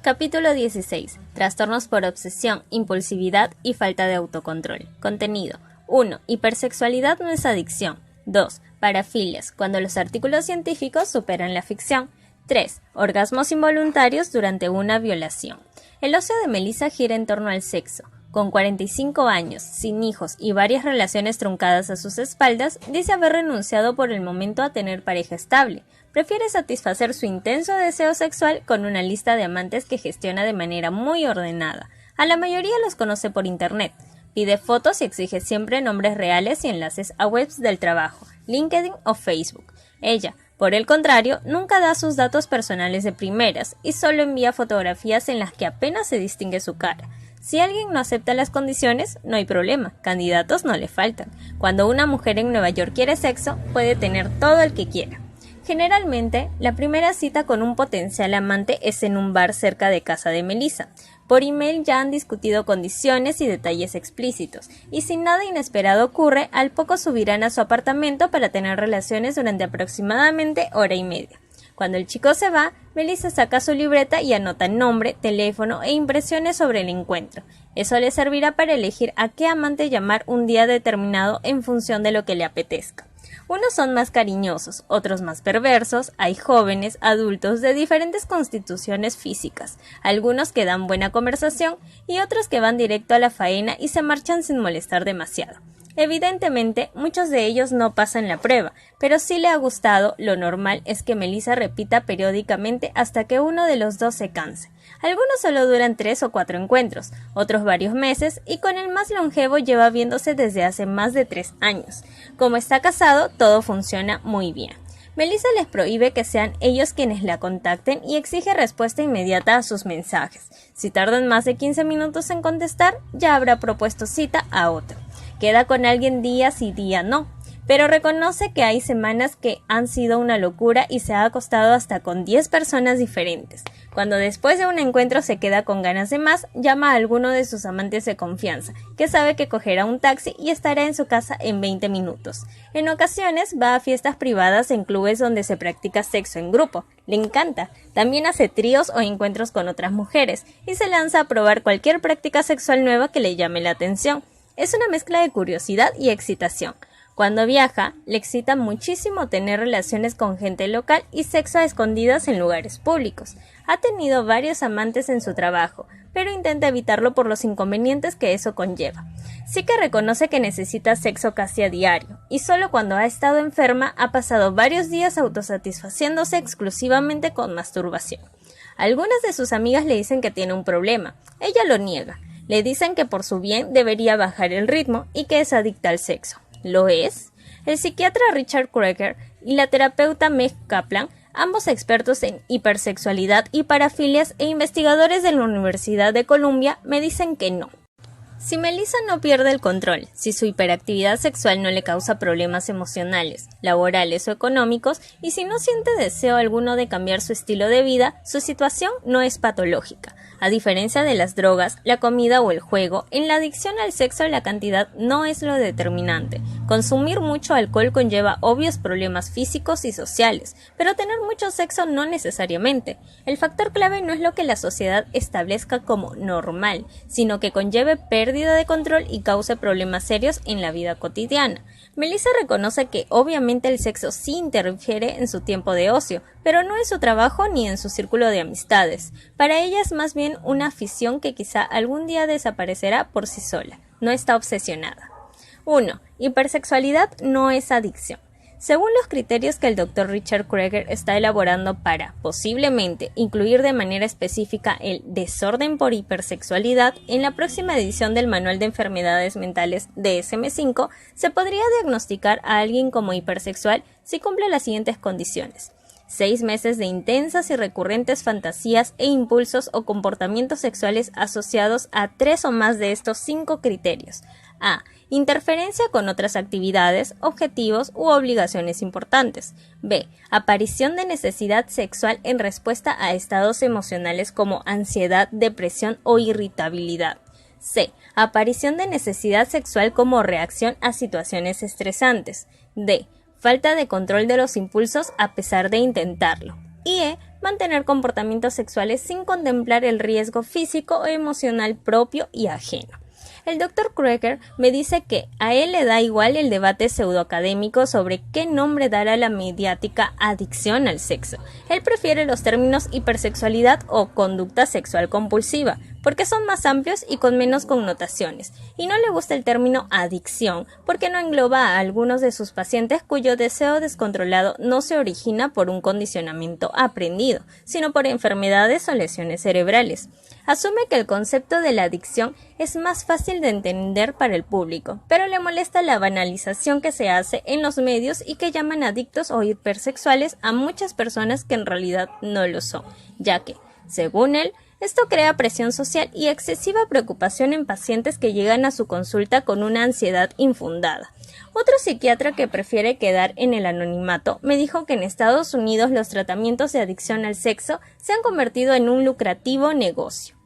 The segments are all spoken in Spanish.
Capítulo 16. Trastornos por obsesión, impulsividad y falta de autocontrol. Contenido. 1. Hipersexualidad no es adicción. 2. Parafilias, cuando los artículos científicos superan la ficción. 3. Orgasmos involuntarios durante una violación. El ocio de Melissa gira en torno al sexo. Con 45 años, sin hijos y varias relaciones truncadas a sus espaldas, dice haber renunciado por el momento a tener pareja estable. Prefiere satisfacer su intenso deseo sexual con una lista de amantes que gestiona de manera muy ordenada. A la mayoría los conoce por internet. Pide fotos y exige siempre nombres reales y enlaces a webs del trabajo, LinkedIn o Facebook. Ella, por el contrario, nunca da sus datos personales de primeras y solo envía fotografías en las que apenas se distingue su cara. Si alguien no acepta las condiciones, no hay problema, candidatos no le faltan. Cuando una mujer en Nueva York quiere sexo, puede tener todo el que quiera. Generalmente, la primera cita con un potencial amante es en un bar cerca de casa de Melissa. Por email ya han discutido condiciones y detalles explícitos, y si nada inesperado ocurre, al poco subirán a su apartamento para tener relaciones durante aproximadamente hora y media. Cuando el chico se va, Melissa saca su libreta y anota nombre, teléfono e impresiones sobre el encuentro. Eso le servirá para elegir a qué amante llamar un día determinado en función de lo que le apetezca. Unos son más cariñosos, otros más perversos, hay jóvenes, adultos de diferentes constituciones físicas, algunos que dan buena conversación y otros que van directo a la faena y se marchan sin molestar demasiado. Evidentemente, muchos de ellos no pasan la prueba, pero si le ha gustado, lo normal es que Melissa repita periódicamente hasta que uno de los dos se canse. Algunos solo duran 3 o 4 encuentros, otros varios meses, y con el más longevo lleva viéndose desde hace más de 3 años. Como está casado, todo funciona muy bien. Melissa les prohíbe que sean ellos quienes la contacten y exige respuesta inmediata a sus mensajes. Si tardan más de 15 minutos en contestar, ya habrá propuesto cita a otro. Queda con alguien día sí día no, pero reconoce que hay semanas que han sido una locura y se ha acostado hasta con 10 personas diferentes. Cuando después de un encuentro se queda con ganas de más, llama a alguno de sus amantes de confianza, que sabe que cogerá un taxi y estará en su casa en 20 minutos. En ocasiones va a fiestas privadas en clubes donde se practica sexo en grupo. Le encanta. También hace tríos o encuentros con otras mujeres y se lanza a probar cualquier práctica sexual nueva que le llame la atención. Es una mezcla de curiosidad y excitación. Cuando viaja, le excita muchísimo tener relaciones con gente local y sexo a escondidas en lugares públicos. Ha tenido varios amantes en su trabajo, pero intenta evitarlo por los inconvenientes que eso conlleva. Sí que reconoce que necesita sexo casi a diario, y solo cuando ha estado enferma ha pasado varios días autosatisfaciéndose exclusivamente con masturbación. Algunas de sus amigas le dicen que tiene un problema. Ella lo niega. Le dicen que por su bien debería bajar el ritmo y que es adicta al sexo. ¿Lo es? El psiquiatra Richard Kreger y la terapeuta Meg Kaplan, ambos expertos en hipersexualidad y parafilias e investigadores de la Universidad de Columbia, me dicen que no. Si Melissa no pierde el control, si su hiperactividad sexual no le causa problemas emocionales, laborales o económicos, y si no siente deseo alguno de cambiar su estilo de vida, su situación no es patológica. A diferencia de las drogas, la comida o el juego, en la adicción al sexo la cantidad no es lo determinante. Consumir mucho alcohol conlleva obvios problemas físicos y sociales, pero tener mucho sexo no necesariamente. El factor clave no es lo que la sociedad establezca como normal, sino que conlleve pérdida de control y cause problemas serios en la vida cotidiana. Melissa reconoce que obviamente el sexo sí interfiere en su tiempo de ocio, pero no en su trabajo ni en su círculo de amistades. Para ella es más bien una afición que quizá algún día desaparecerá por sí sola. No está obsesionada. 1. Hipersexualidad no es adicción. Según los criterios que el Dr. Richard Kreger está elaborando para, posiblemente, incluir de manera específica el desorden por hipersexualidad, en la próxima edición del Manual de Enfermedades Mentales DSM-5, se podría diagnosticar a alguien como hipersexual si cumple las siguientes condiciones. 6 meses de intensas y recurrentes fantasías e impulsos o comportamientos sexuales asociados a 3 o más de estos 5 criterios. A. Interferencia con otras actividades, objetivos u obligaciones importantes. B. Aparición de necesidad sexual en respuesta a estados emocionales como ansiedad, depresión o irritabilidad. C. Aparición de necesidad sexual como reacción a situaciones estresantes. D. Falta de control de los impulsos a pesar de intentarlo. Y E. mantener comportamientos sexuales sin contemplar el riesgo físico o emocional propio y ajeno. El Dr. Krueger me dice que a él le da igual el debate pseudoacadémico sobre qué nombre dar a la mediática adicción al sexo. Él prefiere los términos hipersexualidad o conducta sexual compulsiva, porque son más amplios y con menos connotaciones, y no le gusta el término adicción, porque no engloba a algunos de sus pacientes cuyo deseo descontrolado no se origina por un condicionamiento aprendido, sino por enfermedades o lesiones cerebrales. Asume que el concepto de la adicción es más fácil de entender para el público, pero le molesta la banalización que se hace en los medios y que llaman adictos o hipersexuales a muchas personas que en realidad no lo son, ya que, según él, esto crea presión social y excesiva preocupación en pacientes que llegan a su consulta con una ansiedad infundada. Otro psiquiatra que prefiere quedar en el anonimato me dijo que en Estados Unidos los tratamientos de adicción al sexo se han convertido en un lucrativo negocio.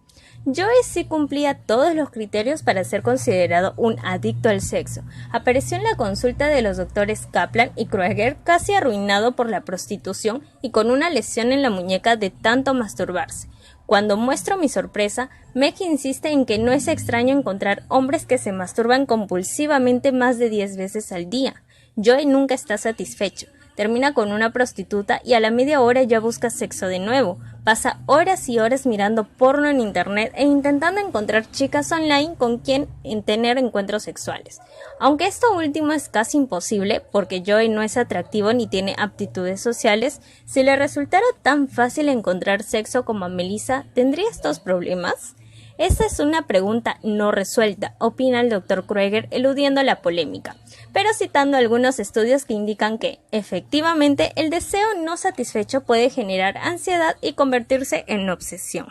Joe sí cumplía todos los criterios para ser considerado un adicto al sexo. Apareció en la consulta de los doctores Kaplan y Krueger casi arruinado por la prostitución y con una lesión en la muñeca de tanto masturbarse. Cuando muestro mi sorpresa, Meg insiste en que no es extraño encontrar hombres que se masturban compulsivamente más de 10 veces al día. Joe nunca está satisfecho. Termina con una prostituta y a la media hora ya busca sexo de nuevo. Pasa horas y horas mirando porno en internet e intentando encontrar chicas online con quien tener encuentros sexuales. Aunque esto último es casi imposible porque Joey no es atractivo ni tiene aptitudes sociales, si le resultara tan fácil encontrar sexo como a Melissa, ¿tendría estos problemas? Esa es una pregunta no resuelta, opina el Dr. Krueger, eludiendo la polémica, pero citando algunos estudios que indican que, efectivamente, el deseo no satisfecho puede generar ansiedad y convertirse en obsesión.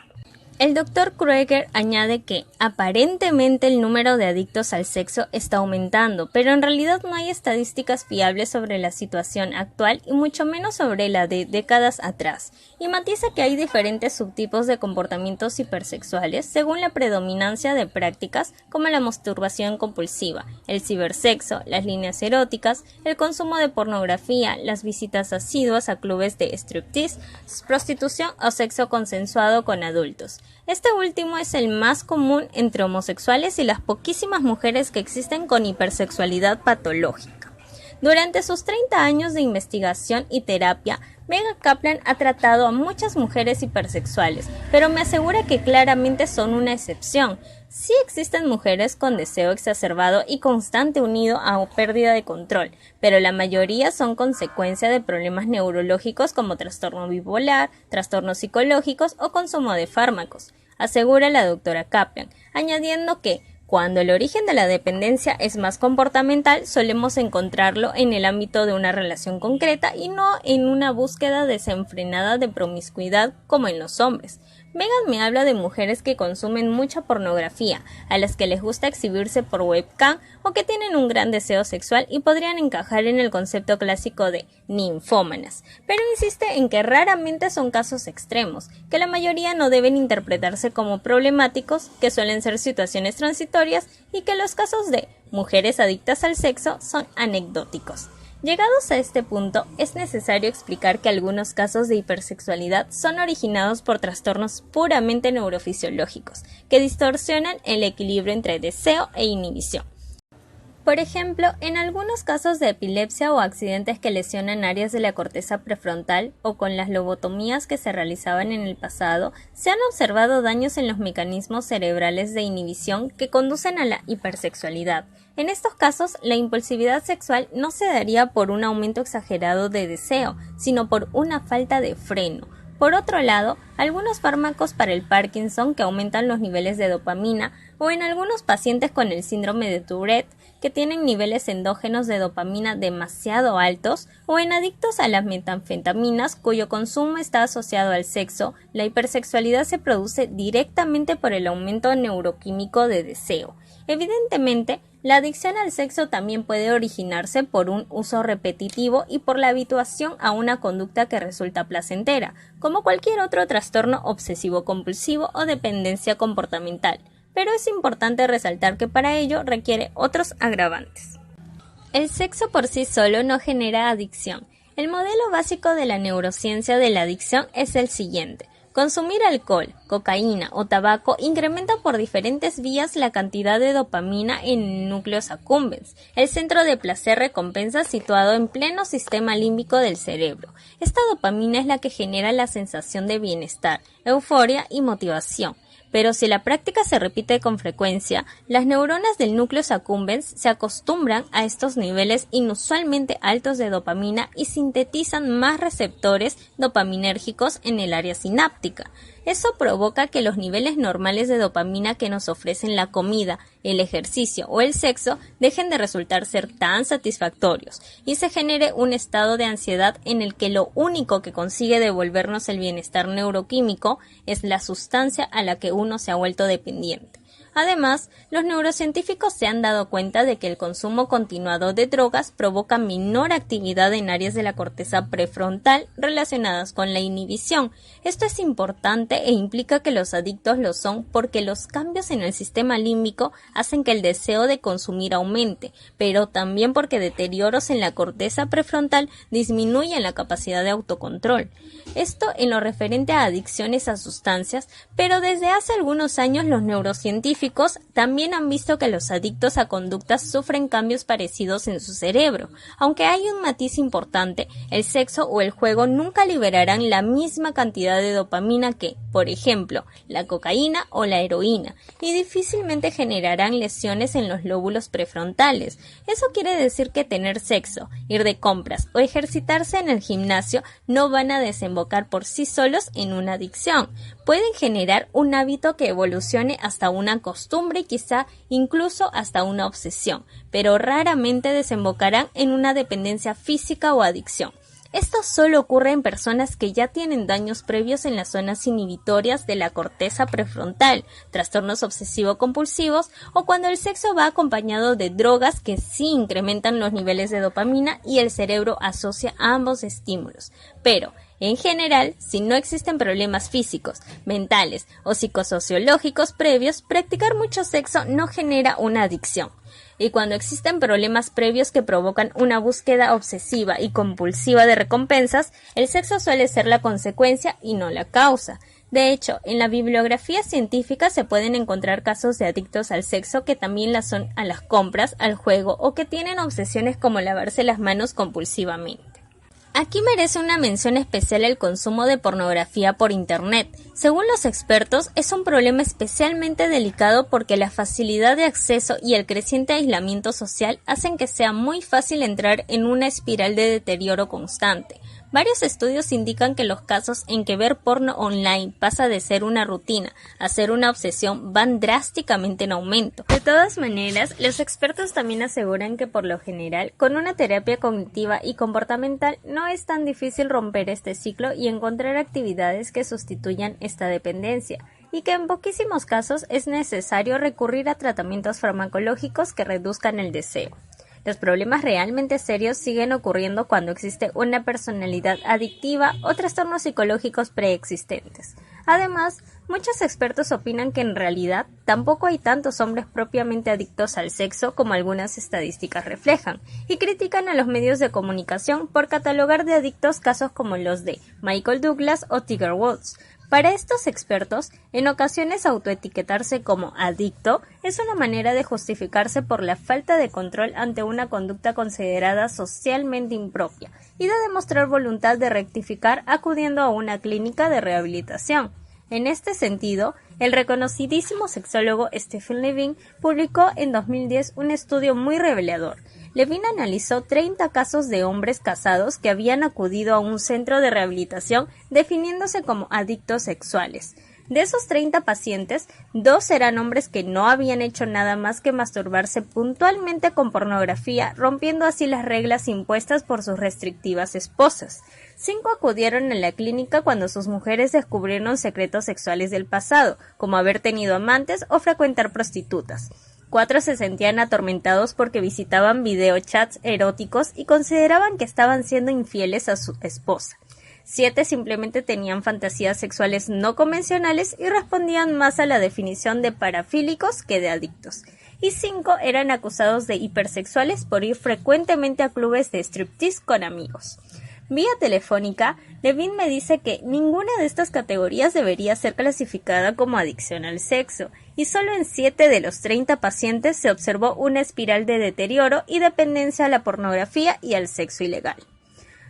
El Dr. Krueger añade que aparentemente el número de adictos al sexo está aumentando, pero en realidad no hay estadísticas fiables sobre la situación actual y mucho menos sobre la de décadas atrás, y matiza que hay diferentes subtipos de comportamientos hipersexuales según la predominancia de prácticas como la masturbación compulsiva, el cibersexo, las líneas eróticas, el consumo de pornografía, las visitas asiduas a clubes de striptease, prostitución o sexo consensuado con adultos. Este último es el más común entre homosexuales y las poquísimas mujeres que existen con hipersexualidad patológica. Durante sus 30 años de investigación y terapia, Megan Kaplan ha tratado a muchas mujeres hipersexuales, pero me asegura que claramente son una excepción. Sí existen mujeres con deseo exacerbado y constante unido a pérdida de control, pero la mayoría son consecuencia de problemas neurológicos como trastorno bipolar, trastornos psicológicos o consumo de fármacos, asegura la doctora Kaplan, añadiendo que cuando el origen de la dependencia es más comportamental, solemos encontrarlo en el ámbito de una relación concreta y no en una búsqueda desenfrenada de promiscuidad como en los hombres. Megan me habla de mujeres que consumen mucha pornografía, a las que les gusta exhibirse por webcam o que tienen un gran deseo sexual y podrían encajar en el concepto clásico de ninfómanas, pero insiste en que raramente son casos extremos, que la mayoría no deben interpretarse como problemáticos, que suelen ser situaciones transitorias y que los casos de mujeres adictas al sexo son anecdóticos. Llegados a este punto, es necesario explicar que algunos casos de hipersexualidad son originados por trastornos puramente neurofisiológicos, que distorsionan el equilibrio entre deseo e inhibición. Por ejemplo, en algunos casos de epilepsia o accidentes que lesionan áreas de la corteza prefrontal o con las lobotomías que se realizaban en el pasado, se han observado daños en los mecanismos cerebrales de inhibición que conducen a la hipersexualidad. En estos casos, la impulsividad sexual no se daría por un aumento exagerado de deseo, sino por una falta de freno. Por otro lado, algunos fármacos para el Parkinson que aumentan los niveles de dopamina o en algunos pacientes con el síndrome de Tourette que tienen niveles endógenos de dopamina demasiado altos o en adictos a las metanfetaminas cuyo consumo está asociado al sexo, la hipersexualidad se produce directamente por el aumento neuroquímico de deseo. Evidentemente, la adicción al sexo también puede originarse por un uso repetitivo y por la habituación a una conducta que resulta placentera, como cualquier otro trastorno obsesivo-compulsivo o dependencia comportamental, pero es importante resaltar que para ello requiere otros agravantes. El sexo por sí solo no genera adicción. El modelo básico de la neurociencia de la adicción es el siguiente. Consumir alcohol, cocaína o tabaco incrementa por diferentes vías la cantidad de dopamina en el núcleus accumbens, el centro de placer-recompensa situado en pleno sistema límbico del cerebro. Esta dopamina es la que genera la sensación de bienestar, euforia y motivación. Pero si la práctica se repite con frecuencia, las neuronas del núcleus accumbens se acostumbran a estos niveles inusualmente altos de dopamina y sintetizan más receptores dopaminérgicos en el área sináptica. Eso provoca que los niveles normales de dopamina que nos ofrecen la comida, el ejercicio o el sexo dejen de resultar ser tan satisfactorios y se genere un estado de ansiedad en el que lo único que consigue devolvernos el bienestar neuroquímico es la sustancia a la que uno se ha vuelto dependiente. Además, los neurocientíficos se han dado cuenta de que el consumo continuado de drogas provoca menor actividad en áreas de la corteza prefrontal relacionadas con la inhibición. Esto es importante e implica que los adictos lo son porque los cambios en el sistema límbico hacen que el deseo de consumir aumente, pero también porque deterioros en la corteza prefrontal disminuyen la capacidad de autocontrol. Esto en lo referente a adicciones a sustancias, pero desde hace algunos años los neurocientíficos también han visto que los adictos a conductas sufren cambios parecidos en su cerebro. Aunque hay un matiz importante, el sexo o el juego nunca liberarán la misma cantidad de dopamina que, por ejemplo, la cocaína o la heroína, y difícilmente generarán lesiones en los lóbulos prefrontales. Eso quiere decir que tener sexo, ir de compras o ejercitarse en el gimnasio no van a desembocar por sí solos en una adicción. Pueden generar un hábito que evolucione hasta una costumbre y quizá incluso hasta una obsesión, pero raramente desembocarán en una dependencia física o adicción. Esto solo ocurre en personas que ya tienen daños previos en las zonas inhibitorias de la corteza prefrontal, trastornos obsesivo-compulsivos o cuando el sexo va acompañado de drogas que sí incrementan los niveles de dopamina y el cerebro asocia ambos estímulos. Pero, en general, si no existen problemas físicos, mentales o psicosociológicos previos, practicar mucho sexo no genera una adicción. Y cuando existen problemas previos que provocan una búsqueda obsesiva y compulsiva de recompensas, el sexo suele ser la consecuencia y no la causa. De hecho, en la bibliografía científica se pueden encontrar casos de adictos al sexo que también la son a las compras, al juego o que tienen obsesiones como lavarse las manos compulsivamente. Aquí merece una mención especial el consumo de pornografía por Internet. Según los expertos, es un problema especialmente delicado porque la facilidad de acceso y el creciente aislamiento social hacen que sea muy fácil entrar en una espiral de deterioro constante. Varios estudios indican que los casos en que ver porno online pasa de ser una rutina a ser una obsesión van drásticamente en aumento. De todas maneras, los expertos también aseguran que por lo general, con una terapia cognitiva y comportamental no es tan difícil romper este ciclo y encontrar actividades que sustituyan esta dependencia, y que en poquísimos casos es necesario recurrir a tratamientos farmacológicos que reduzcan el deseo. Los problemas realmente serios siguen ocurriendo cuando existe una personalidad adictiva o trastornos psicológicos preexistentes. Además, muchos expertos opinan que en realidad tampoco hay tantos hombres propiamente adictos al sexo como algunas estadísticas reflejan, y critican a los medios de comunicación por catalogar de adictos casos como los de Michael Douglas o Tiger Woods. Para estos expertos, en ocasiones autoetiquetarse como adicto es una manera de justificarse por la falta de control ante una conducta considerada socialmente impropia y de demostrar voluntad de rectificar acudiendo a una clínica de rehabilitación. En este sentido, el reconocidísimo sexólogo Stephen Levine publicó en 2010 un estudio muy revelador. Levine analizó 30 casos de hombres casados que habían acudido a un centro de rehabilitación definiéndose como adictos sexuales. De esos 30 pacientes, 2 eran hombres que no habían hecho nada más que masturbarse puntualmente con pornografía, rompiendo así las reglas impuestas por sus restrictivas esposas. 5 acudieron a la clínica cuando sus mujeres descubrieron secretos sexuales del pasado, como haber tenido amantes o frecuentar prostitutas. 4 se sentían atormentados porque visitaban videochats eróticos y consideraban que estaban siendo infieles a su esposa. 7 simplemente tenían fantasías sexuales no convencionales y respondían más a la definición de parafílicos que de adictos. Y 5 eran acusados de hipersexuales por ir frecuentemente a clubes de striptease con amigos. Vía telefónica, Levine me dice que ninguna de estas categorías debería ser clasificada como adicción al sexo, y solo en 7 de los 30 pacientes se observó una espiral de deterioro y dependencia a la pornografía y al sexo ilegal.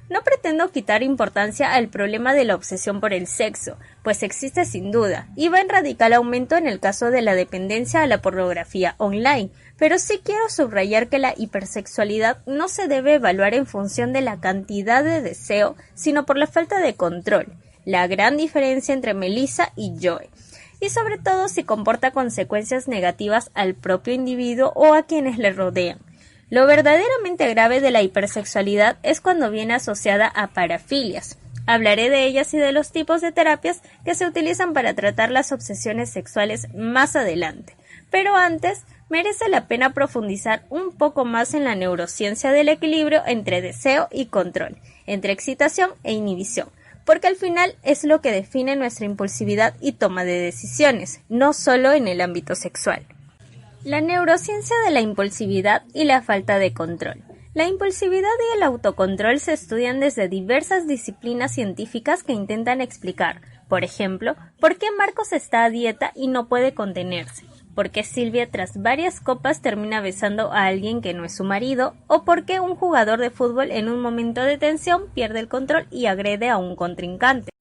No pretendo quitar importancia al problema de la obsesión por el sexo, pues existe sin duda, y va en radical aumento en el caso de la dependencia a la pornografía online, pero sí quiero subrayar que la hipersexualidad no se debe evaluar en función de la cantidad de deseo, sino por la falta de control, la gran diferencia entre Melissa y Joe, y sobre todo si comporta consecuencias negativas al propio individuo o a quienes le rodean. Lo verdaderamente grave de la hipersexualidad es cuando viene asociada a parafilias. Hablaré de ellas y de los tipos de terapias que se utilizan para tratar las obsesiones sexuales más adelante. Pero antes, merece la pena profundizar un poco más en la neurociencia del equilibrio entre deseo y control, entre excitación e inhibición, porque al final es lo que define nuestra impulsividad y toma de decisiones, no solo en el ámbito sexual. La neurociencia de la impulsividad y la falta de control. La impulsividad y el autocontrol se estudian desde diversas disciplinas científicas que intentan explicar, por ejemplo, por qué Marcos está a dieta y no puede contenerse, por qué Silvia tras varias copas termina besando a alguien que no es su marido, o por qué un jugador de fútbol en un momento de tensión pierde el control y agrede a un contrincante.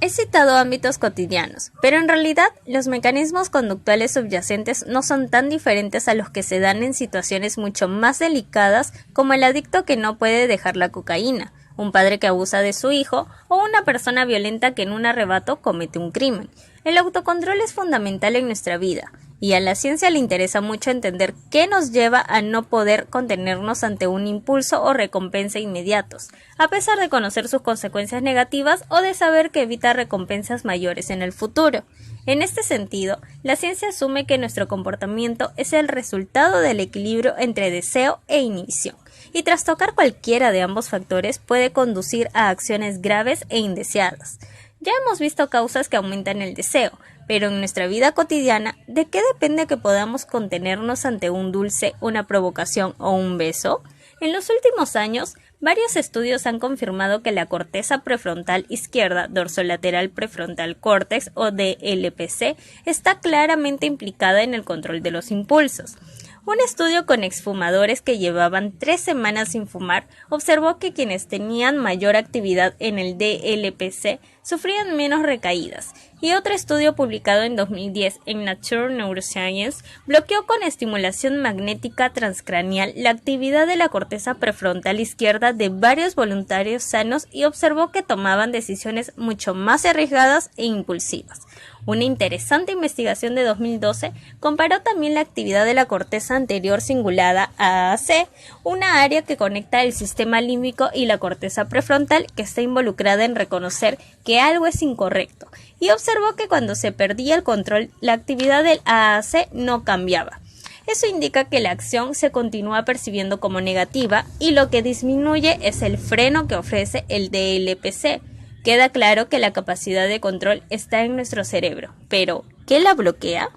He citado ámbitos cotidianos, pero en realidad los mecanismos conductuales subyacentes no son tan diferentes a los que se dan en situaciones mucho más delicadas como el adicto que no puede dejar la cocaína, un padre que abusa de su hijo o una persona violenta que en un arrebato comete un crimen. El autocontrol es fundamental en nuestra vida, y a la ciencia le interesa mucho entender qué nos lleva a no poder contenernos ante un impulso o recompensa inmediatos, a pesar de conocer sus consecuencias negativas o de saber que evita recompensas mayores en el futuro. En este sentido, la ciencia asume que nuestro comportamiento es el resultado del equilibrio entre deseo e inhibición, y trastocar cualquiera de ambos factores puede conducir a acciones graves e indeseadas. Ya hemos visto causas que aumentan el deseo, pero en nuestra vida cotidiana, ¿de qué depende que podamos contenernos ante un dulce, una provocación o un beso? En los últimos años, varios estudios han confirmado que la corteza prefrontal izquierda, dorsolateral prefrontal córtex o DLPC, está claramente implicada en el control de los impulsos. Un estudio con exfumadores que llevaban 3 semanas sin fumar observó que quienes tenían mayor actividad en el DLPC sufrían menos recaídas, y otro estudio publicado en 2010 en Nature Neuroscience bloqueó con estimulación magnética transcraneal la actividad de la corteza prefrontal izquierda de varios voluntarios sanos y observó que tomaban decisiones mucho más arriesgadas e impulsivas. Una interesante investigación de 2012 comparó también la actividad de la corteza anterior cingulada AAC, una área que conecta el sistema límbico y la corteza prefrontal que está involucrada en reconocer que algo es incorrecto, y observó que cuando se perdía el control, la actividad del AAC no cambiaba. Eso indica que la acción se continúa percibiendo como negativa y lo que disminuye es el freno que ofrece el DLPC. Queda claro que la capacidad de control está en nuestro cerebro, pero ¿qué la bloquea?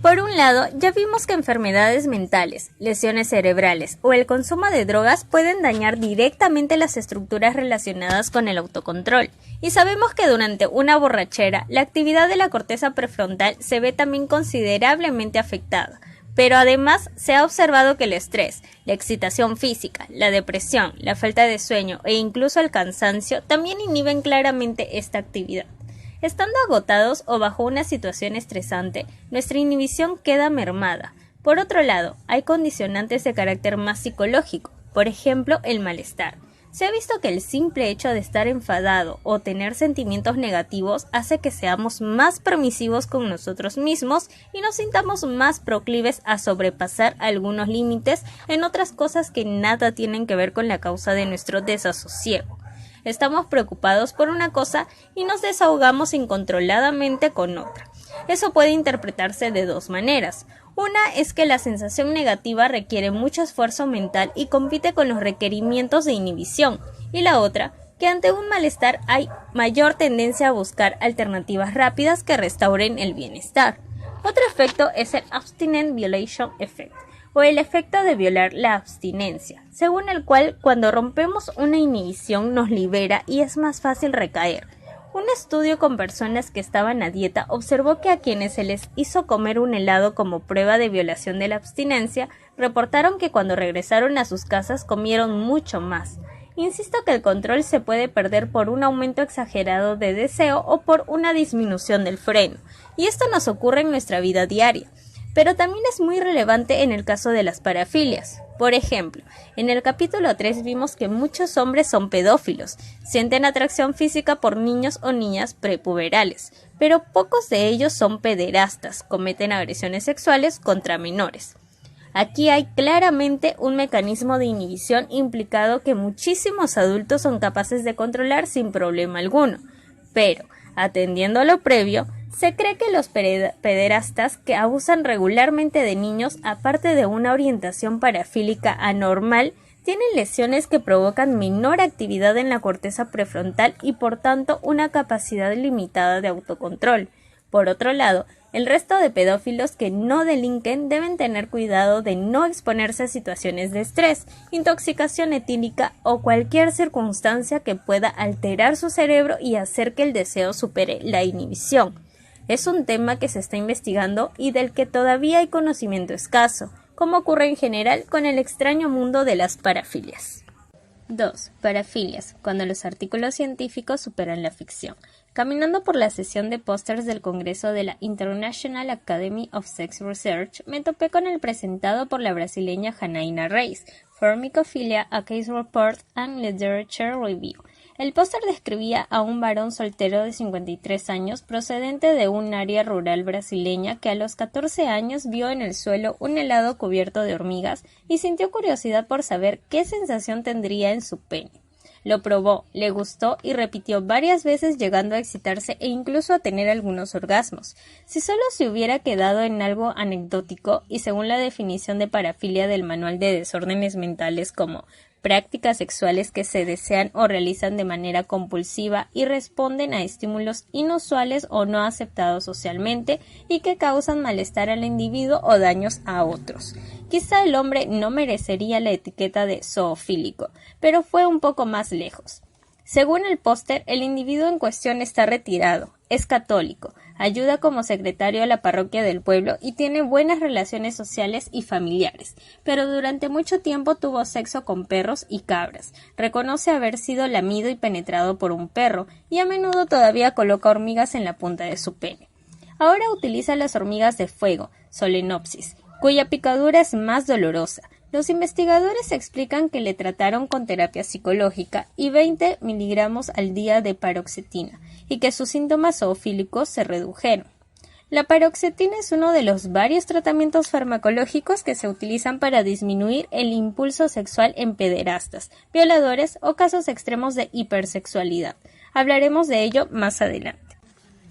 Por un lado, ya vimos que enfermedades mentales, lesiones cerebrales o el consumo de drogas pueden dañar directamente las estructuras relacionadas con el autocontrol, y sabemos que durante una borrachera la actividad de la corteza prefrontal se ve también considerablemente afectada. Pero además se ha observado que el estrés, la excitación física, la depresión, la falta de sueño e incluso el cansancio también inhiben claramente esta actividad. Estando agotados o bajo una situación estresante, nuestra inhibición queda mermada. Por otro lado, hay condicionantes de carácter más psicológico, por ejemplo, el malestar. Se ha visto que el simple hecho de estar enfadado o tener sentimientos negativos hace que seamos más permisivos con nosotros mismos y nos sintamos más proclives a sobrepasar algunos límites en otras cosas que nada tienen que ver con la causa de nuestro desasosiego. Estamos preocupados por una cosa y nos desahogamos incontroladamente con otra. Eso puede interpretarse de 2 maneras. Una es que la sensación negativa requiere mucho esfuerzo mental y compite con los requerimientos de inhibición, y la otra, que ante un malestar hay mayor tendencia a buscar alternativas rápidas que restauren el bienestar. Otro efecto es el Abstinence Violation Effect, o el efecto de violar la abstinencia, según el cual cuando rompemos una inhibición nos libera y es más fácil recaer. Un estudio con personas que estaban a dieta observó que a quienes se les hizo comer un helado como prueba de violación de la abstinencia, reportaron que cuando regresaron a sus casas comieron mucho más. Insisto que el control se puede perder por un aumento exagerado de deseo o por una disminución del freno, y esto nos ocurre en nuestra vida diaria. Pero también es muy relevante en el caso de las parafilias. Por ejemplo, en el capítulo 3 vimos que muchos hombres son pedófilos, sienten atracción física por niños o niñas prepuberales, pero pocos de ellos son pederastas, cometen agresiones sexuales contra menores. Aquí hay claramente un mecanismo de inhibición implicado que muchísimos adultos son capaces de controlar sin problema alguno, pero, atendiendo a lo previo, se cree que los pederastas que abusan regularmente de niños, aparte de una orientación parafílica anormal, tienen lesiones que provocan menor actividad en la corteza prefrontal y por tanto una capacidad limitada de autocontrol. Por otro lado, el resto de pedófilos que no delinquen deben tener cuidado de no exponerse a situaciones de estrés, intoxicación etílica o cualquier circunstancia que pueda alterar su cerebro y hacer que el deseo supere la inhibición. Es un tema que se está investigando y del que todavía hay conocimiento escaso, como ocurre en general con el extraño mundo de las parafilias. 2. Parafilias, cuando los artículos científicos superan la ficción. Caminando por la sesión de pósters del Congreso de la International Academy of Sex Research, me topé con el presentado por la brasileña Janaína Reis, Formicophilia, A Case Report and Literature Review. El póster describía a un varón soltero de 53 años procedente de un área rural brasileña que a los 14 años vio en el suelo un helado cubierto de hormigas y sintió curiosidad por saber qué sensación tendría en su pene. Lo probó, le gustó y repitió varias veces llegando a excitarse e incluso a tener algunos orgasmos. Si solo se hubiera quedado en algo anecdótico y según la definición de parafilia del Manual de Desórdenes Mentales como prácticas sexuales que se desean o realizan de manera compulsiva y responden a estímulos inusuales o no aceptados socialmente y que causan malestar al individuo o daños a otros. Quizá el hombre no merecería la etiqueta de zoofílico, pero fue un poco más lejos. Según el póster, el individuo en cuestión está retirado, es católico, ayuda como secretario a la parroquia del pueblo y tiene buenas relaciones sociales y familiares, pero durante mucho tiempo tuvo sexo con perros y cabras. Reconoce haber sido lamido y penetrado por un perro y a menudo todavía coloca hormigas en la punta de su pene. Ahora utiliza las hormigas de fuego, Solenopsis, cuya picadura es más dolorosa. Los investigadores explican que le trataron con terapia psicológica y 20 miligramos al día de paroxetina y que sus síntomas zoofílicos se redujeron. La paroxetina es uno de los varios tratamientos farmacológicos que se utilizan para disminuir el impulso sexual en pederastas, violadores o casos extremos de hipersexualidad. Hablaremos de ello más adelante.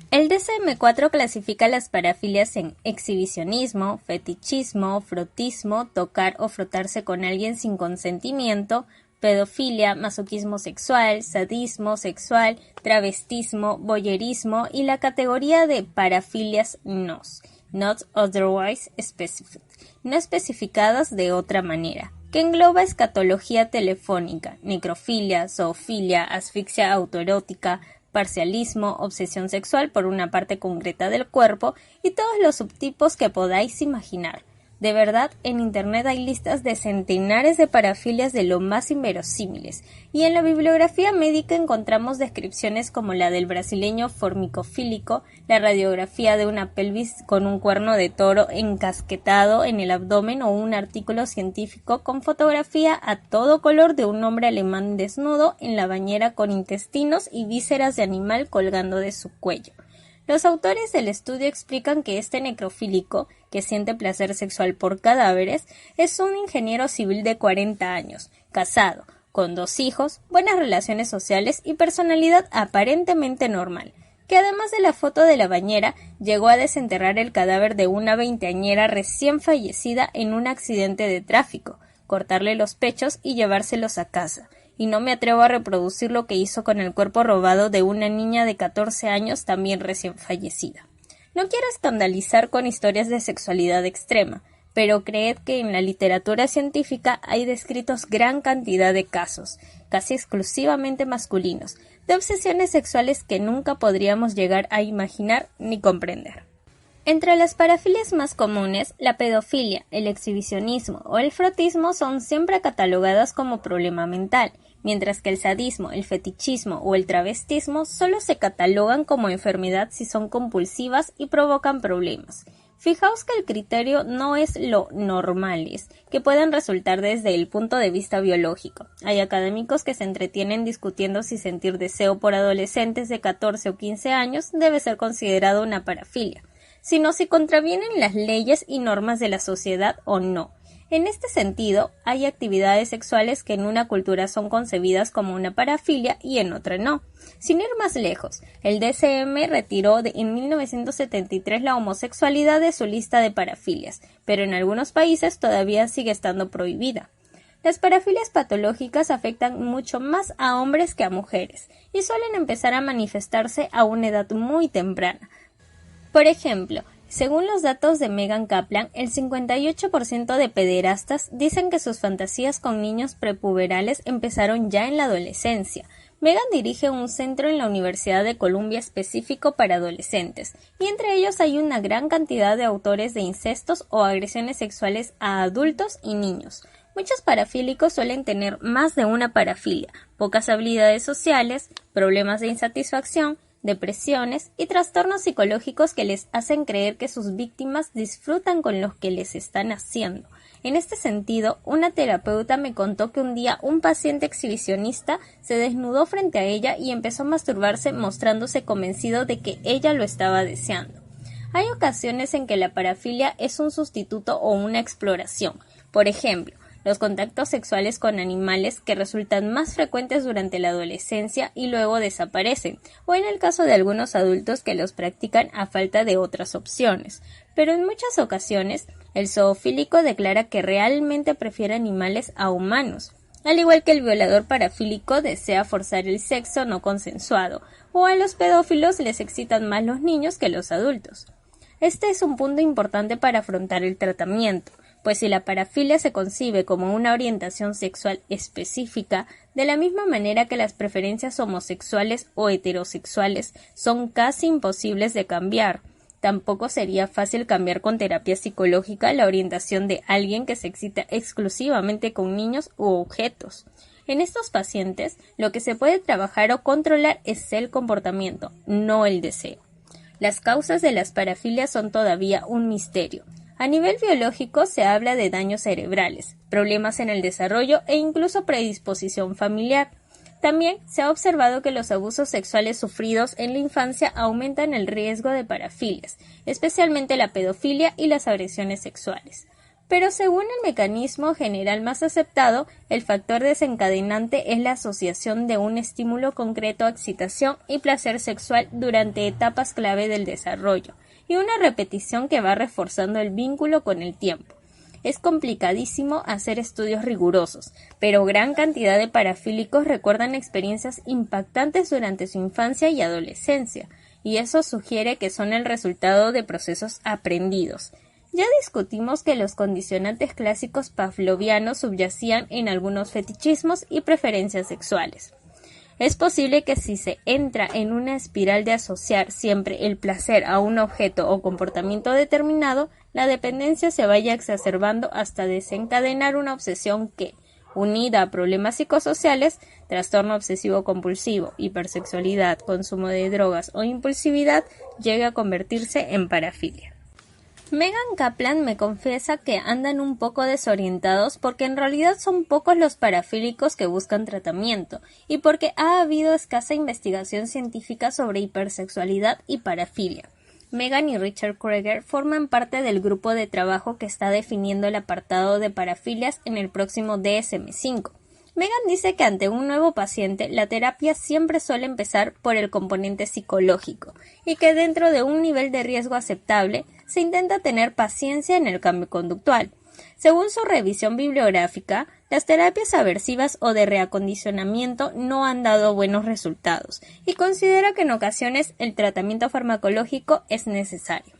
El DSM-4 clasifica las parafilias en exhibicionismo, fetichismo, frotismo, tocar o frotarse con alguien sin consentimiento, pedofilia, masoquismo sexual, sadismo sexual, travestismo, voyerismo y la categoría de parafilias NOS, Not Otherwise Specified, no especificadas de otra manera, que engloba escatología telefónica, necrofilia, zoofilia, asfixia autoerótica, parcialismo, obsesión sexual por una parte concreta del cuerpo y todos los subtipos que podáis imaginar. De verdad, en Internet hay listas de centenares de parafilias de lo más inverosímiles, y en la bibliografía médica encontramos descripciones como la del brasileño formicofílico, la radiografía de una pelvis con un cuerno de toro encasquetado en el abdomen o un artículo científico con fotografía a todo color de un hombre alemán desnudo en la bañera con intestinos y vísceras de animal colgando de su cuello. Los autores del estudio explican que este necrofílico, que siente placer sexual por cadáveres, es un ingeniero civil de 40 años, casado, con 2 hijos, buenas relaciones sociales y personalidad aparentemente normal, que además de la foto de la bañera, llegó a desenterrar el cadáver de una veinteañera recién fallecida en un accidente de tráfico, cortarle los pechos y llevárselos a casa. Y no me atrevo a reproducir lo que hizo con el cuerpo robado de una niña de 14 años también recién fallecida. No quiero escandalizar con historias de sexualidad extrema, pero creed que en la literatura científica hay descritos gran cantidad de casos, casi exclusivamente masculinos, de obsesiones sexuales que nunca podríamos llegar a imaginar ni comprender. Entre las parafilias más comunes, la pedofilia, el exhibicionismo o el frotismo son siempre catalogadas como problema mental, mientras que el sadismo, el fetichismo o el travestismo solo se catalogan como enfermedad si son compulsivas y provocan problemas. Fijaos que el criterio no es lo normales, que pueden resultar desde el punto de vista biológico. Hay académicos que se entretienen discutiendo si sentir deseo por adolescentes de 14 o 15 años debe ser considerado una parafilia, sino si contravienen las leyes y normas de la sociedad o no. En este sentido, hay actividades sexuales que en una cultura son concebidas como una parafilia y en otra no. Sin ir más lejos, el DSM retiró en 1973 la homosexualidad de su lista de parafilias, pero en algunos países todavía sigue estando prohibida. Las parafilias patológicas afectan mucho más a hombres que a mujeres y suelen empezar a manifestarse a una edad muy temprana. Por ejemplo, según los datos de Megan Kaplan, el 58% de pederastas dicen que sus fantasías con niños prepuberales empezaron ya en la adolescencia. Megan dirige un centro en la Universidad de Columbia específico para adolescentes, y entre ellos hay una gran cantidad de autores de incestos o agresiones sexuales a adultos y niños. Muchos parafílicos suelen tener más de una parafilia, pocas habilidades sociales, problemas de insatisfacción, depresiones y trastornos psicológicos que les hacen creer que sus víctimas disfrutan con lo que les están haciendo. En este sentido, una terapeuta me contó que un día un paciente exhibicionista se desnudó frente a ella y empezó a masturbarse mostrándose convencido de que ella lo estaba deseando. Hay ocasiones en que la parafilia es un sustituto o una exploración. Por ejemplo, los contactos sexuales con animales que resultan más frecuentes durante la adolescencia y luego desaparecen, o en el caso de algunos adultos que los practican a falta de otras opciones. Pero en muchas ocasiones, el zoofílico declara que realmente prefiere animales a humanos, al igual que el violador parafílico desea forzar el sexo no consensuado, o a los pedófilos les excitan más los niños que los adultos. Este es un punto importante para afrontar el tratamiento, pues si la parafilia se concibe como una orientación sexual específica, de la misma manera que las preferencias homosexuales o heterosexuales son casi imposibles de cambiar, tampoco sería fácil cambiar con terapia psicológica la orientación de alguien que se excita exclusivamente con niños u objetos. En estos pacientes, lo que se puede trabajar o controlar es el comportamiento, no el deseo. Las causas de las parafilias son todavía un misterio. A nivel biológico se habla de daños cerebrales, problemas en el desarrollo e incluso predisposición familiar. También se ha observado que los abusos sexuales sufridos en la infancia aumentan el riesgo de parafilias, especialmente la pedofilia y las agresiones sexuales. Pero según el mecanismo general más aceptado, el factor desencadenante es la asociación de un estímulo concreto a excitación y placer sexual durante etapas clave del desarrollo, y una repetición que va reforzando el vínculo con el tiempo. Es complicadísimo hacer estudios rigurosos, pero gran cantidad de parafílicos recuerdan experiencias impactantes durante su infancia y adolescencia, y eso sugiere que son el resultado de procesos aprendidos. Ya discutimos que los condicionantes clásicos pavlovianos subyacían en algunos fetichismos y preferencias sexuales. Es posible que si se entra en una espiral de asociar siempre el placer a un objeto o comportamiento determinado, la dependencia se vaya exacerbando hasta desencadenar una obsesión que, unida a problemas psicosociales, trastorno obsesivo-compulsivo, hipersexualidad, consumo de drogas o impulsividad, llegue a convertirse en parafilia. Megan Kaplan me confiesa que andan un poco desorientados porque en realidad son pocos los parafílicos que buscan tratamiento y porque ha habido escasa investigación científica sobre hipersexualidad y parafilia. Megan y Richard Kreger forman parte del grupo de trabajo que está definiendo el apartado de parafilias en el próximo DSM-5. Megan dice que ante un nuevo paciente, la terapia siempre suele empezar por el componente psicológico y que dentro de un nivel de riesgo aceptable, se intenta tener paciencia en el cambio conductual. Según su revisión bibliográfica, las terapias aversivas o de reacondicionamiento no han dado buenos resultados y considera que en ocasiones el tratamiento farmacológico es necesario.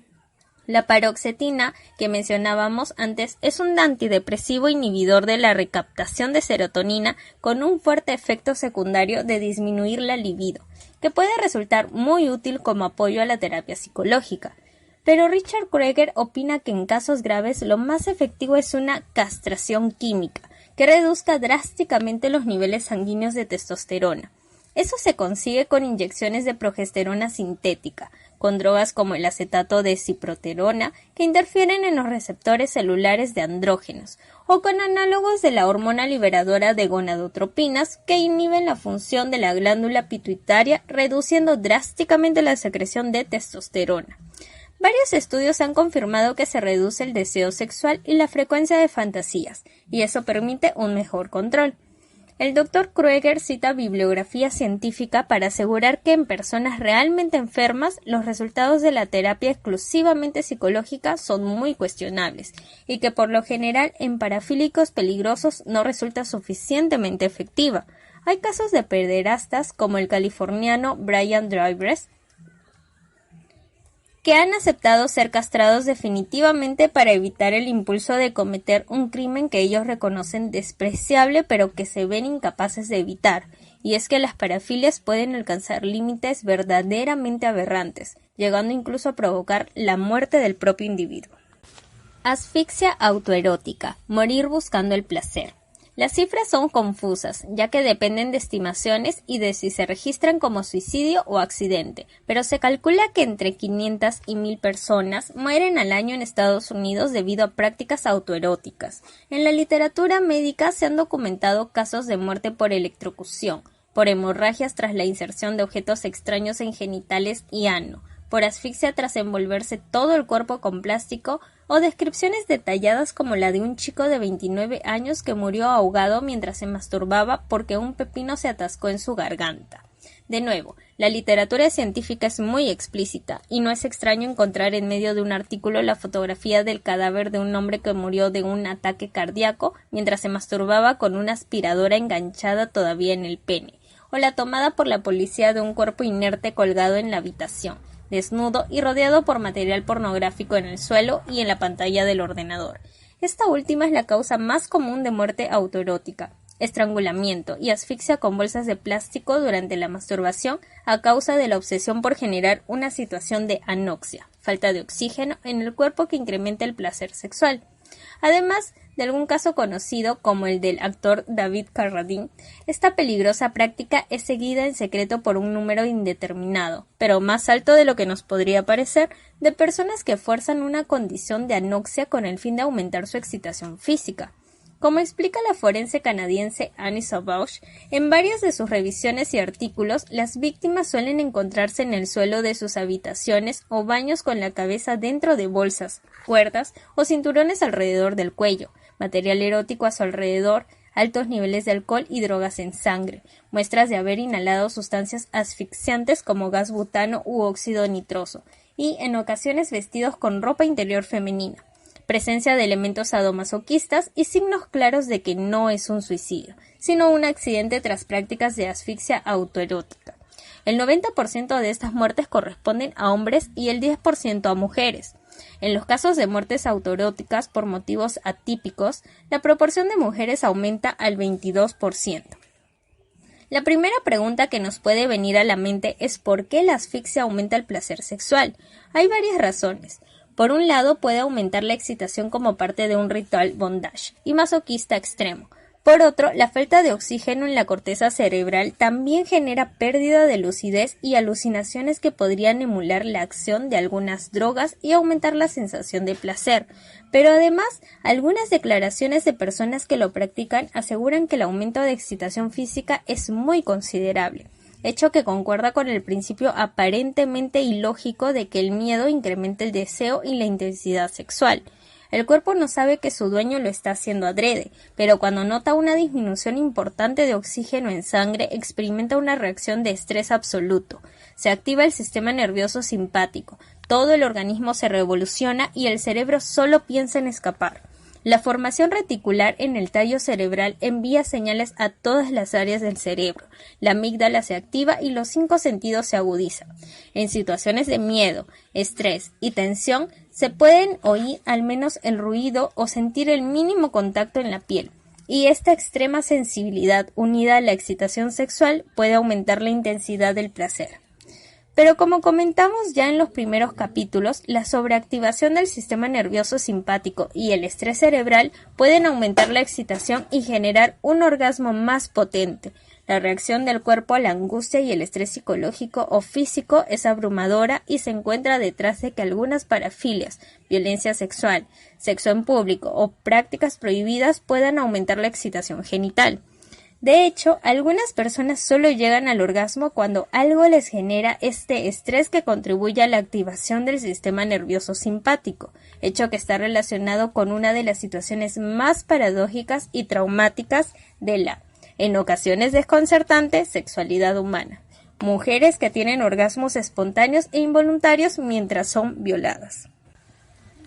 La paroxetina, que mencionábamos antes, es un antidepresivo inhibidor de la recaptación de serotonina con un fuerte efecto secundario de disminuir la libido, que puede resultar muy útil como apoyo a la terapia psicológica. Pero Richard Krueger opina que en casos graves lo más efectivo es una castración química, que reduzca drásticamente los niveles sanguíneos de testosterona. Eso se consigue con inyecciones de progesterona sintética, con drogas como el acetato de ciproterona, que interfieren en los receptores celulares de andrógenos, o con análogos de la hormona liberadora de gonadotropinas, que inhiben la función de la glándula pituitaria, reduciendo drásticamente la secreción de testosterona. Varios estudios han confirmado que se reduce el deseo sexual y la frecuencia de fantasías, y eso permite un mejor control. El Dr. Krueger cita bibliografía científica para asegurar que en personas realmente enfermas los resultados de la terapia exclusivamente psicológica son muy cuestionables y que por lo general en parafílicos peligrosos no resulta suficientemente efectiva. Hay casos de pederastas como el californiano Brian Drivers que han aceptado ser castrados definitivamente para evitar el impulso de cometer un crimen que ellos reconocen despreciable pero que se ven incapaces de evitar, y es que las parafilias pueden alcanzar límites verdaderamente aberrantes, llegando incluso a provocar la muerte del propio individuo. Asfixia autoerótica, morir buscando el placer. Las cifras son confusas, ya que dependen de estimaciones y de si se registran como suicidio o accidente, pero se calcula que entre 500 y 1000 personas mueren al año en Estados Unidos debido a prácticas autoeróticas. En la literatura médica se han documentado casos de muerte por electrocución, por hemorragias tras la inserción de objetos extraños en genitales y ano, por asfixia tras envolverse todo el cuerpo con plástico, o descripciones detalladas como la de un chico de 29 años que murió ahogado mientras se masturbaba porque un pepino se atascó en su garganta. De nuevo, la literatura científica es muy explícita, y no es extraño encontrar en medio de un artículo la fotografía del cadáver de un hombre que murió de un ataque cardíaco mientras se masturbaba con una aspiradora enganchada todavía en el pene, o la tomada por la policía de un cuerpo inerte colgado en la habitación, desnudo y rodeado por material pornográfico en el suelo y en la pantalla del ordenador. Esta última es la causa más común de muerte autoerótica, estrangulamiento y asfixia con bolsas de plástico durante la masturbación a causa de la obsesión por generar una situación de anoxia, falta de oxígeno en el cuerpo que incrementa el placer sexual. Además de algún caso conocido como el del actor David Carradine, esta peligrosa práctica es seguida en secreto por un número indeterminado, pero más alto de lo que nos podría parecer, de personas que fuerzan una condición de anoxia con el fin de aumentar su excitación física. Como explica la forense canadiense Annie Sauvage, en varias de sus revisiones y artículos, las víctimas suelen encontrarse en el suelo de sus habitaciones o baños con la cabeza dentro de bolsas, cuerdas o cinturones alrededor del cuello, material erótico a su alrededor, altos niveles de alcohol y drogas en sangre, muestras de haber inhalado sustancias asfixiantes como gas butano u óxido nitroso, y en ocasiones vestidos con ropa interior femenina, presencia de elementos sadomasoquistas y signos claros de que no es un suicidio, sino un accidente tras prácticas de asfixia autoerótica. El 90% de estas muertes corresponden a hombres y el 10% a mujeres. En los casos de muertes autoeróticas por motivos atípicos, la proporción de mujeres aumenta al 22%. La primera pregunta que nos puede venir a la mente es ¿por qué la asfixia aumenta el placer sexual? Hay varias razones. Por un lado, puede aumentar la excitación como parte de un ritual bondage y masoquista extremo. Por otro, la falta de oxígeno en la corteza cerebral también genera pérdida de lucidez y alucinaciones que podrían emular la acción de algunas drogas y aumentar la sensación de placer. Pero además, algunas declaraciones de personas que lo practican aseguran que el aumento de excitación física es muy considerable, hecho que concuerda con el principio aparentemente ilógico de que el miedo incrementa el deseo y la intensidad sexual. El cuerpo no sabe que su dueño lo está haciendo adrede, pero cuando nota una disminución importante de oxígeno en sangre, experimenta una reacción de estrés absoluto. Se activa el sistema nervioso simpático, todo el organismo se revoluciona y el cerebro solo piensa en escapar. La formación reticular en el tallo cerebral envía señales a todas las áreas del cerebro. La amígdala se activa y los 5 sentidos se agudizan. En situaciones de miedo, estrés y tensión, se pueden oír al menos el ruido o sentir el mínimo contacto en la piel. Y esta extrema sensibilidad unida a la excitación sexual puede aumentar la intensidad del placer. Pero como comentamos ya en los primeros capítulos, la sobreactivación del sistema nervioso simpático y el estrés cerebral pueden aumentar la excitación y generar un orgasmo más potente. La reacción del cuerpo a la angustia y el estrés psicológico o físico es abrumadora y se encuentra detrás de que algunas parafilias, violencia sexual, sexo en público o prácticas prohibidas puedan aumentar la excitación genital. De hecho, algunas personas solo llegan al orgasmo cuando algo les genera este estrés que contribuye a la activación del sistema nervioso simpático, hecho que está relacionado con una de las situaciones más paradójicas y traumáticas de la, en ocasiones desconcertante, sexualidad humana. Mujeres que tienen orgasmos espontáneos e involuntarios mientras son violadas.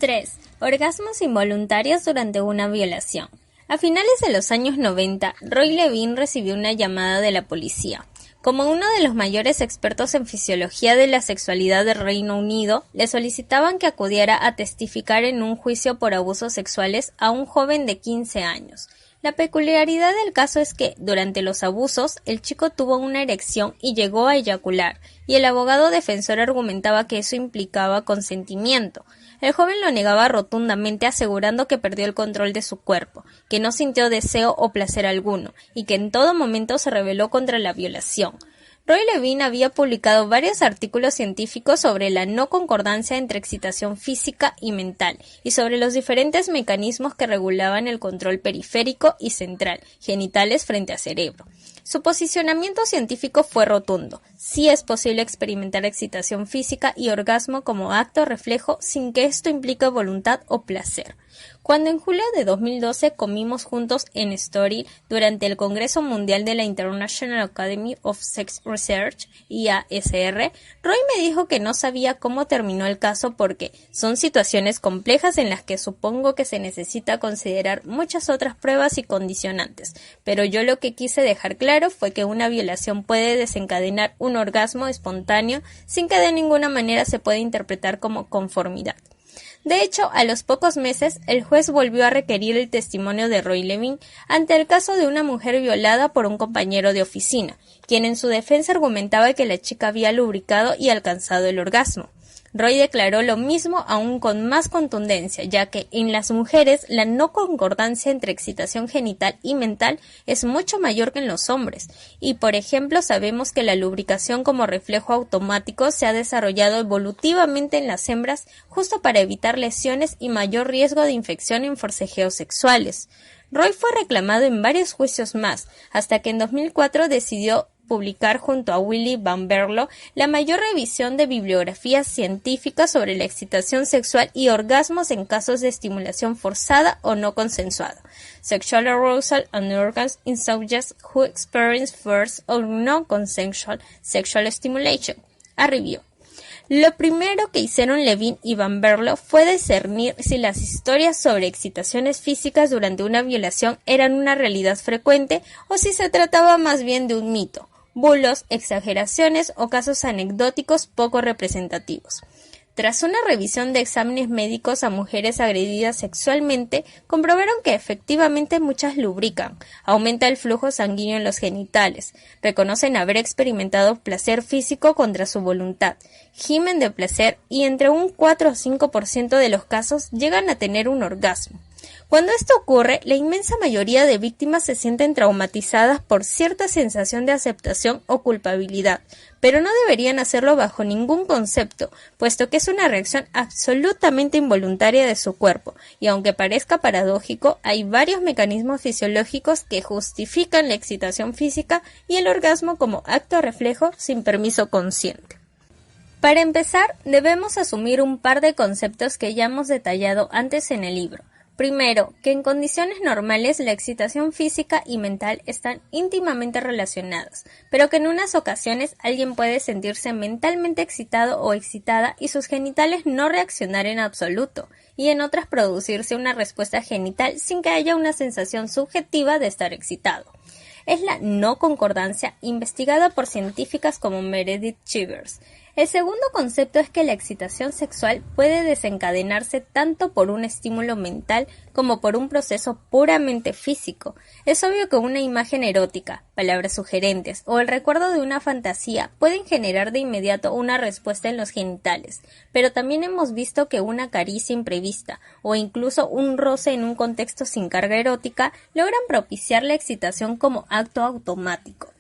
3. Orgasmos involuntarios durante una violación. A finales de los años 90, Roy Levine recibió una llamada de la policía. Como uno de los mayores expertos en fisiología de la sexualidad del Reino Unido, le solicitaban que acudiera a testificar en un juicio por abusos sexuales a un joven de 15 años. La peculiaridad del caso es que, durante los abusos, el chico tuvo una erección y llegó a eyacular, y el abogado defensor argumentaba que eso implicaba consentimiento. El joven lo negaba rotundamente, asegurando que perdió el control de su cuerpo, que no sintió deseo o placer alguno, y que en todo momento se rebeló contra la violación. Roy Levine había publicado varios artículos científicos sobre la no concordancia entre excitación física y mental, y sobre los diferentes mecanismos que regulaban el control periférico y central, genitales frente a cerebro. Su posicionamiento científico fue rotundo. Sí es posible experimentar excitación física y orgasmo como acto reflejo sin que esto implique voluntad o placer. Cuando en julio de 2012 comimos juntos en Story durante el Congreso Mundial de la International Academy of Sex Research, IASR, Roy me dijo que no sabía cómo terminó el caso porque son situaciones complejas en las que supongo que se necesita considerar muchas otras pruebas y condicionantes, pero yo lo que quise dejar claro fue que una violación puede desencadenar un orgasmo espontáneo sin que de ninguna manera se pueda interpretar como conformidad. De hecho, a los pocos meses, el juez volvió a requerir el testimonio de Roy Levine ante el caso de una mujer violada por un compañero de oficina, quien en su defensa argumentaba que la chica había lubricado y alcanzado el orgasmo. Roy declaró lo mismo aún con más contundencia, ya que en las mujeres la no concordancia entre excitación genital y mental es mucho mayor que en los hombres, y por ejemplo sabemos que la lubricación como reflejo automático se ha desarrollado evolutivamente en las hembras justo para evitar lesiones y mayor riesgo de infección en forcejeos sexuales. Roy fue reclamado en varios juicios más, hasta que en 2004 decidió publicar junto a Willy Van Berlo la mayor revisión de bibliografía científica sobre la excitación sexual y orgasmos en casos de estimulación forzada o no consensuada. Sexual arousal and orgasm in subjects who experience forced or non-consensual sexual stimulation. A review. Lo primero que hicieron Levine y Van Berlo fue discernir si las historias sobre excitaciones físicas durante una violación eran una realidad frecuente o si se trataba más bien de un mito, bulos, exageraciones o casos anecdóticos poco representativos. Tras una revisión de exámenes médicos a mujeres agredidas sexualmente, comprobaron que efectivamente muchas lubrican, aumenta el flujo sanguíneo en los genitales, reconocen haber experimentado placer físico contra su voluntad, gimen de placer y entre un 4 o 5% de los casos llegan a tener un orgasmo. Cuando esto ocurre, la inmensa mayoría de víctimas se sienten traumatizadas por cierta sensación de aceptación o culpabilidad, pero no deberían hacerlo bajo ningún concepto, puesto que es una reacción absolutamente involuntaria de su cuerpo, y aunque parezca paradójico, hay varios mecanismos fisiológicos que justifican la excitación física y el orgasmo como acto reflejo sin permiso consciente. Para empezar, debemos asumir un par de conceptos que ya hemos detallado antes en el libro. Primero, que en condiciones normales la excitación física y mental están íntimamente relacionadas, pero que en unas ocasiones alguien puede sentirse mentalmente excitado o excitada y sus genitales no reaccionar en absoluto, y en otras producirse una respuesta genital sin que haya una sensación subjetiva de estar excitado. Es la no concordancia investigada por científicas como Meredith Chivers. El segundo concepto es que la excitación sexual puede desencadenarse tanto por un estímulo mental como por un proceso puramente físico. Es obvio que una imagen erótica, palabras sugerentes o el recuerdo de una fantasía pueden generar de inmediato una respuesta en los genitales, pero también hemos visto que una caricia imprevista o incluso un roce en un contexto sin carga erótica logran propiciar la excitación como acto automático.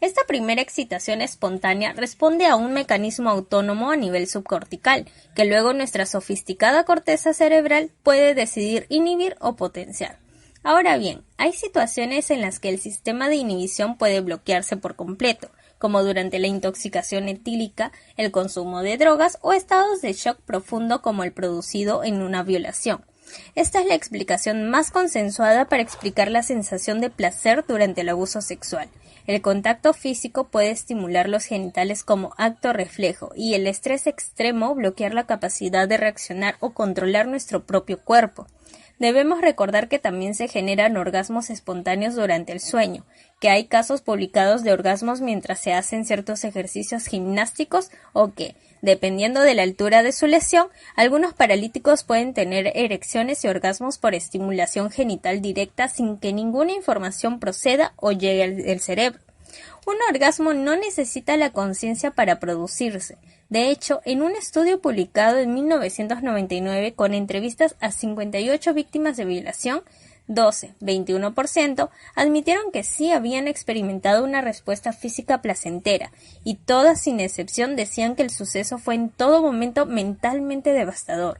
Esta primera excitación espontánea responde a un mecanismo autónomo a nivel subcortical, que luego nuestra sofisticada corteza cerebral puede decidir inhibir o potenciar. Ahora bien, hay situaciones en las que el sistema de inhibición puede bloquearse por completo, como durante la intoxicación etílica, el consumo de drogas o estados de shock profundo como el producido en una violación. Esta es la explicación más consensuada para explicar la sensación de placer durante el abuso sexual. El contacto físico puede estimular los genitales como acto reflejo y el estrés extremo bloquear la capacidad de reaccionar o controlar nuestro propio cuerpo. Debemos recordar que también se generan orgasmos espontáneos durante el sueño, que hay casos publicados de orgasmos mientras se hacen ciertos ejercicios gimnásticos o que, dependiendo de la altura de su lesión, algunos paralíticos pueden tener erecciones y orgasmos por estimulación genital directa sin que ninguna información proceda o llegue al cerebro. Un orgasmo no necesita la conciencia para producirse. De hecho, en un estudio publicado en 1999 con entrevistas a 58 víctimas de violación, 21% admitieron que sí habían experimentado una respuesta física placentera, y todas sin excepción decían que el suceso fue en todo momento mentalmente devastador.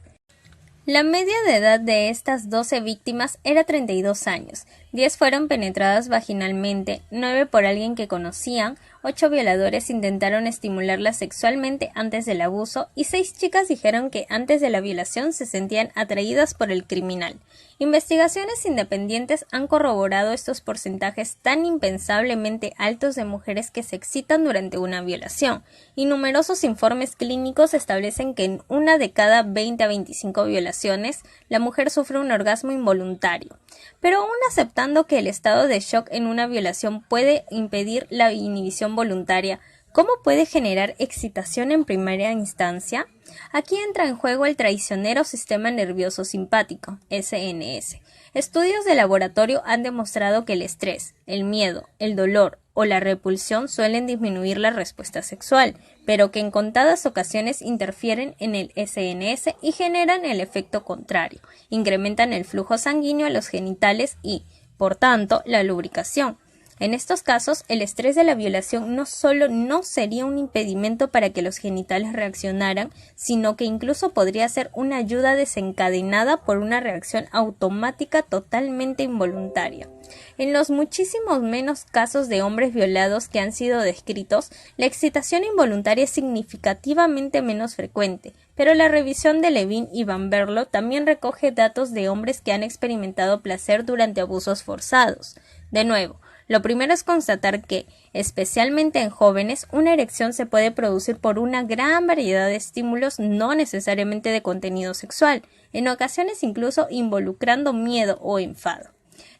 La media de edad de estas 12 víctimas era 32 años, 10 fueron penetradas vaginalmente, 9 por alguien que conocían, 8 violadores intentaron estimularlas sexualmente antes del abuso y 6 chicas dijeron que antes de la violación se sentían atraídas por el criminal. Investigaciones independientes han corroborado estos porcentajes tan impensablemente altos de mujeres que se excitan durante una violación, y numerosos informes clínicos establecen que en una de cada 20 a 25 violaciones, la mujer sufre un orgasmo involuntario. Pero aún aceptando que el estado de shock en una violación puede impedir la inhibición voluntaria, ¿cómo puede generar excitación en primera instancia? Aquí entra en juego el traicionero sistema nervioso simpático, SNS. Estudios de laboratorio han demostrado que el estrés, el miedo, el dolor o la repulsión suelen disminuir la respuesta sexual, pero que en contadas ocasiones interfieren en el SNS y generan el efecto contrario, incrementan el flujo sanguíneo a los genitales y, por tanto, la lubricación. En estos casos, el estrés de la violación no solo no sería un impedimento para que los genitales reaccionaran, sino que incluso podría ser una ayuda desencadenada por una reacción automática totalmente involuntaria. En los muchísimos menos casos de hombres violados que han sido descritos, la excitación involuntaria es significativamente menos frecuente, pero la revisión de Levine y Van Berlo también recoge datos de hombres que han experimentado placer durante abusos forzados. De nuevo, lo primero es constatar que, especialmente en jóvenes, una erección se puede producir por una gran variedad de estímulos no necesariamente de contenido sexual, en ocasiones incluso involucrando miedo o enfado.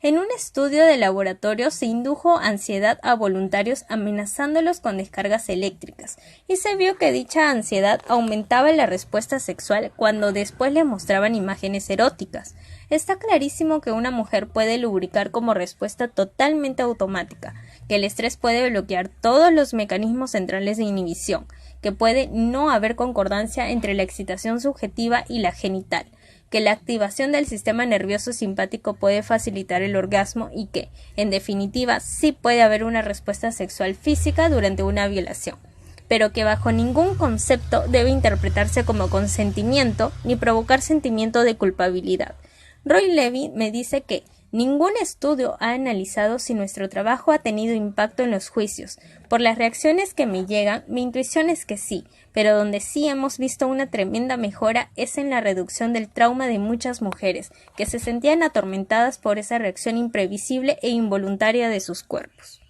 En un estudio de laboratorio se indujo ansiedad a voluntarios amenazándolos con descargas eléctricas y se vio que dicha ansiedad aumentaba la respuesta sexual cuando después le mostraban imágenes eróticas. Está clarísimo que una mujer puede lubricar como respuesta totalmente automática, que el estrés puede bloquear todos los mecanismos centrales de inhibición, que puede no haber concordancia entre la excitación subjetiva y la genital, que la activación del sistema nervioso simpático puede facilitar el orgasmo y que, en definitiva, sí puede haber una respuesta sexual física durante una violación, pero que bajo ningún concepto debe interpretarse como consentimiento ni provocar sentimiento de culpabilidad. Roy Levy me dice que Ningún estudio ha analizado si nuestro trabajo ha tenido impacto en los juicios. Por las reacciones que me llegan, mi intuición es que sí, pero donde sí hemos visto una tremenda mejora es en la reducción del trauma de muchas mujeres, que se sentían atormentadas por esa reacción imprevisible e involuntaria de sus cuerpos.